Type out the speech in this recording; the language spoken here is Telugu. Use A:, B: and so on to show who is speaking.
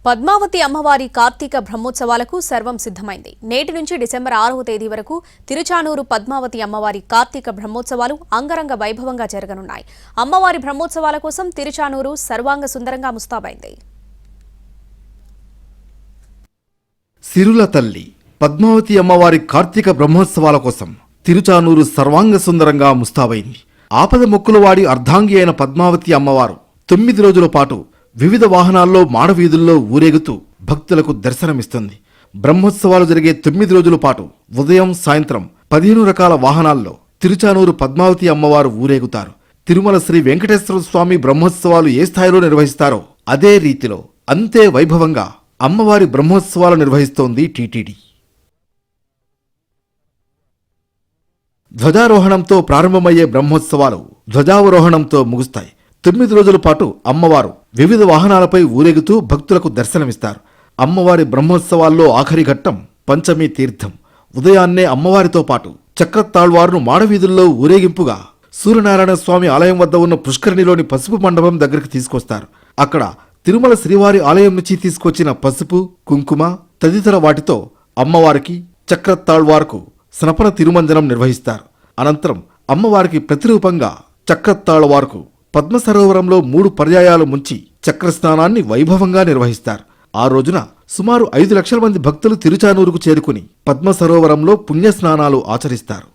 A: పద్మావతి అమ్మవారి కార్తీక బ్రహ్మోత్సవాలకు సర్వం సిద్ధమైంది. నేటి నుంచి డిసెంబర్ 6వ తేదీ వరకు తిరుచానూరు పద్మావతి అమ్మవారి కార్తీక బ్రహ్మోత్సవాలు అంగరంగ వైభవంగా జరగనున్నాయి. అమ్మవారి బ్రహ్మోత్సవాల కోసం తిరుచానూరు సర్వాంగ సుందరంగా ముస్తాబైంది.
B: సిరుల తల్లి పద్మావతి అమ్మవారి కార్తీక బ్రహ్మోత్సవాల కోసం తిరుచానూరు సర్వాంగ సుందరంగా ముస్తాబైంది. ఆపద మొక్కులవాడి అర్ధాంగి అయిన పద్మావతి అమ్మవారు 9 రోజుల పాటు వివిధ వాహనాల్లో మాడవీధుల్లో ఊరేగుతూ భక్తులకు దర్శనమిస్తుంది. బ్రహ్మోత్సవాలు జరిగే 9 రోజుల పాటు ఉదయం సాయంత్రం 15 రకాల వాహనాల్లో తిరుచానూరు పద్మావతి అమ్మవారు ఊరేగుతారు. తిరుమల శ్రీ వెంకటేశ్వర స్వామి బ్రహ్మోత్సవాలు ఏ స్థాయిలో నిర్వహిస్తారో అదే రీతిలో అంతే వైభవంగా అమ్మవారి బ్రహ్మోత్సవాలు నిర్వహిస్తోంది టీటీడీ. ధ్వజారోహణంతో ప్రారంభమయ్యే బ్రహ్మోత్సవాలు ధ్వజావరోహణంతో ముగుస్తాయి. 9 రోజుల పాటు అమ్మవారు వివిధ వాహనాలపై ఊరేగుతూ భక్తులకు దర్శనమిస్తారు. అమ్మవారి బ్రహ్మోత్సవాల్లో ఆఖరి ఘట్టం పంచమీ తీర్థం. ఉదయాన్నే అమ్మవారితో పాటు చక్రతాళ్వారును మాడవీధుల్లో ఊరేగింపుగా సూర్యనారాయణ స్వామి ఆలయం వద్ద ఉన్న పుష్కరిణిలోని పసుపు మండపం దగ్గరికి తీసుకొస్తారు. అక్కడ తిరుమల శ్రీవారి ఆలయం నుంచి తీసుకొచ్చిన పసుపు, కుంకుమ తదితర వాటితో అమ్మవారికి చక్రతాళ్వారుకు స్నపన తిరుమంజనం నిర్వహిస్తారు. అనంతరం అమ్మవారికి ప్రతిరూపంగా చక్రతాళ్వారుకు పద్మసరోవరంలో 3 పర్యాయాలు ముంచి చక్రస్నానాన్ని వైభవంగా నిర్వహిస్తారు. ఆ రోజున సుమారు 5 లక్షల మంది భక్తులు తిరుచానూరుకు చేరుకుని పద్మసరోవరంలో పుణ్యస్నానాలు ఆచరిస్తారు.